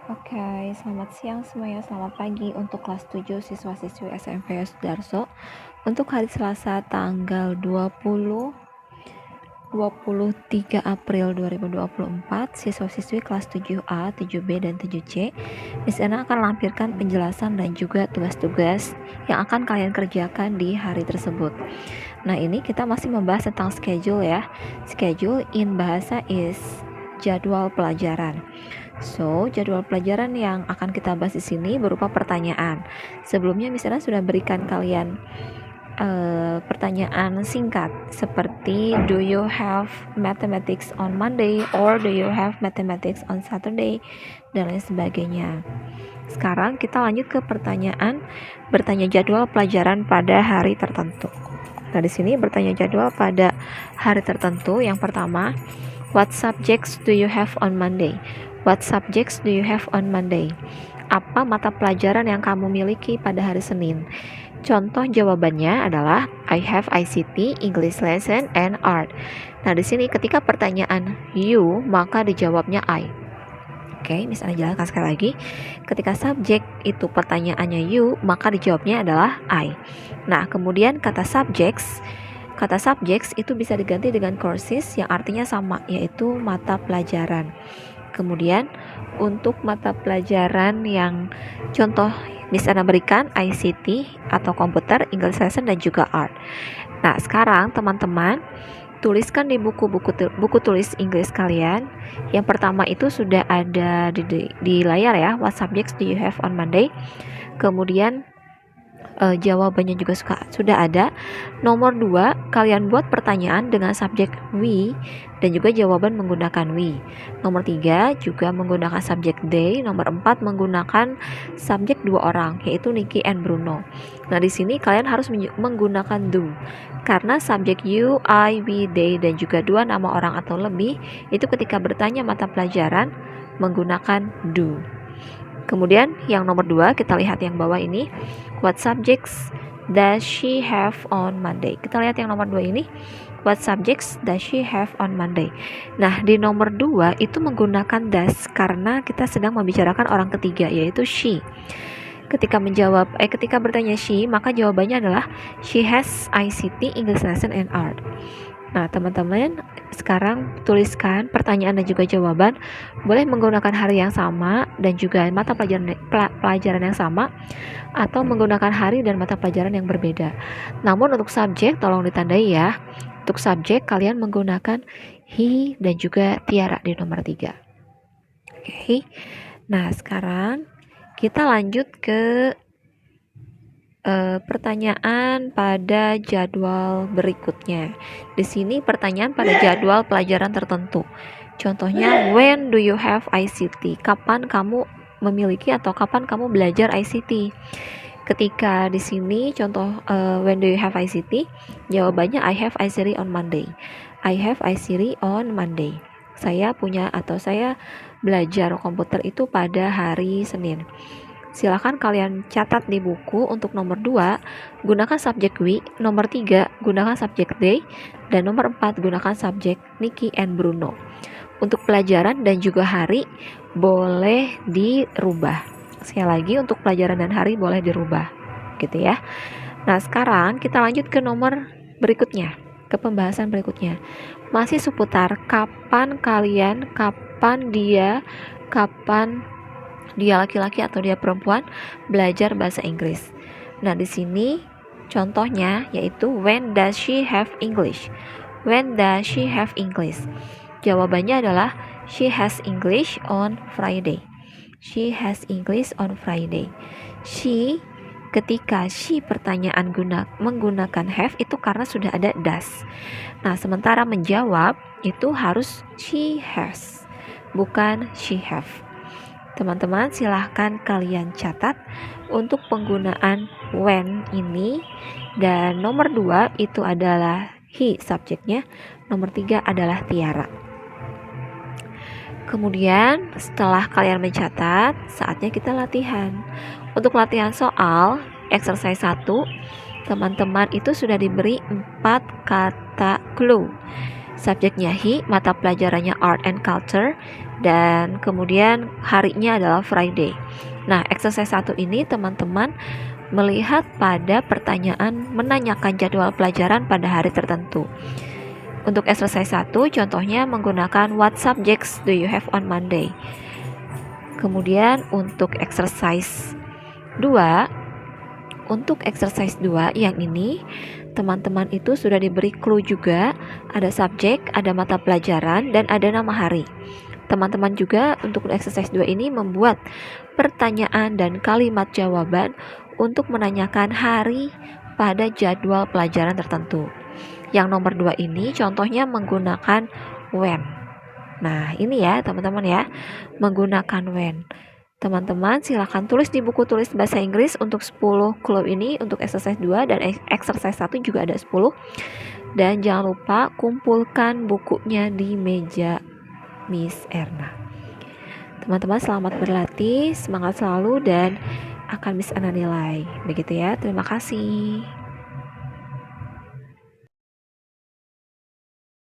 Oke, selamat siang semuanya, selamat pagi untuk kelas 7 siswa-siswi SMP Sudarso. Untuk hari Selasa tanggal 23 April 2024, siswa-siswi kelas 7A, 7B, dan 7C di sana akan lampirkan penjelasan dan juga tugas-tugas yang akan kalian kerjakan di hari tersebut. Nah, ini kita masih membahas tentang schedule ya. Schedule in bahasa is jadwal pelajaran. So, jadwal pelajaran yang akan kita bahas di sini berupa pertanyaan. Sebelumnya misalnya sudah berikan kalian pertanyaan singkat seperti do you have mathematics on Monday or do you have mathematics on Saturday dan lain sebagainya. Sekarang kita lanjut ke pertanyaan bertanya jadwal pelajaran pada hari tertentu. Nah, di sini bertanya jadwal pada hari tertentu. Yang pertama, what subjects do you have on Monday? What subjects do you have on Monday? Apa mata pelajaran yang kamu miliki pada hari Senin? Contoh jawabannya adalah I have ICT, English lesson, and art. Nah, di sini ketika pertanyaan you, maka dijawabnya I. Oke, misalnya jelaskan sekali lagi. Ketika subjek itu pertanyaannya you, maka dijawabnya adalah I. Nah, kemudian kata subjects itu bisa diganti dengan courses yang artinya sama, yaitu mata pelajaran. Kemudian untuk mata pelajaran yang contoh misalnya berikan ICT atau komputer, English lesson, dan juga art. Nah, sekarang teman-teman tuliskan di buku tulis Inggris kalian. Yang pertama itu sudah ada di layar ya, what subjects do you have on Monday. Kemudian jawabannya juga sudah ada. Nomor 2, kalian buat pertanyaan dengan subjek we dan juga jawaban menggunakan we. Nomor 3 juga menggunakan subjek they. Nomor 4 menggunakan subjek 2 orang, yaitu Nicky and Bruno. Nah, di sini kalian harus menggunakan do karena subjek you, I, we, they, dan juga 2 nama orang atau lebih itu ketika bertanya mata pelajaran menggunakan do. Kemudian yang nomor 2, kita lihat yang bawah ini, what subjects does she have on Monday? Kita lihat yang nomor 2 ini, what subjects does she have on Monday? Nah, di nomor 2 itu menggunakan does karena kita sedang membicarakan orang ketiga, yaitu she. Ketika bertanya she, maka jawabannya adalah she has ICT, English lesson, and art. Nah, teman-teman, sekarang tuliskan pertanyaan dan juga jawaban. Boleh menggunakan hari yang sama dan juga mata pelajaran yang sama, atau menggunakan hari dan mata pelajaran yang berbeda. Namun untuk subjek tolong ditandai ya. Untuk subjek kalian menggunakan he dan juga Tiara di nomor 3. Oke. Nah, sekarang kita lanjut ke pertanyaan pada jadwal berikutnya. Di sini pertanyaan pada jadwal pelajaran tertentu. Contohnya, when do you have ICT? Kapan kamu memiliki atau kapan kamu belajar ICT? Ketika di sini contoh when do you have ICT? Jawabannya I have ICT on Monday. I have ICT on Monday. Saya punya atau saya belajar komputer itu pada hari Senin. Silakan kalian catat di buku. Untuk nomor 2, gunakan subjek we. Nomor 3, gunakan subjek they. Dan nomor 4, gunakan subjek Nicky and Bruno. Untuk pelajaran dan juga hari boleh dirubah. Sekali lagi, untuk pelajaran dan hari boleh dirubah, gitu ya. Nah, sekarang kita lanjut ke nomor berikutnya, ke pembahasan berikutnya. Masih seputar kapan dia laki-laki atau dia perempuan belajar bahasa Inggris. Nah, di sini contohnya yaitu when does she have English? When does she have English? Jawabannya adalah she has English on Friday. She has English on Friday. She, ketika she pertanyaan menggunakan have itu karena sudah ada does. Nah, sementara menjawab itu harus she has, bukan she have. Teman-teman, silahkan kalian catat untuk penggunaan when ini. Dan nomor 2 itu adalah he subjeknya. Nomor 3 adalah Tiara. Kemudian setelah kalian mencatat, saatnya kita latihan. Untuk latihan soal exercise 1, teman-teman itu sudah diberi 4 kata clue. subjeknya he, mata pelajarannya art and culture, dan kemudian harinya adalah Friday. Nah, exercise 1 ini teman-teman melihat pada pertanyaan menanyakan jadwal pelajaran pada hari tertentu. Untuk exercise 1 contohnya menggunakan what subjects do you have on Monday. Kemudian untuk exercise 2 yang ini teman-teman itu sudah diberi clue juga, ada subjek, ada mata pelajaran, dan ada nama hari. Teman-teman juga untuk exercise 2 ini membuat pertanyaan dan kalimat jawaban untuk menanyakan hari pada jadwal pelajaran tertentu. Yang nomor 2 ini contohnya menggunakan when. Nah, ini ya teman-teman ya, menggunakan when. Teman-teman silahkan tulis di buku tulis bahasa Inggris untuk 10 clue ini untuk exercise 2 dan exercise 1 juga ada 10. Dan jangan lupa kumpulkan bukunya di meja Miss Erna. Teman-teman selamat berlatih, semangat selalu dan akan Miss Erna nilai. Begitu ya, terima kasih.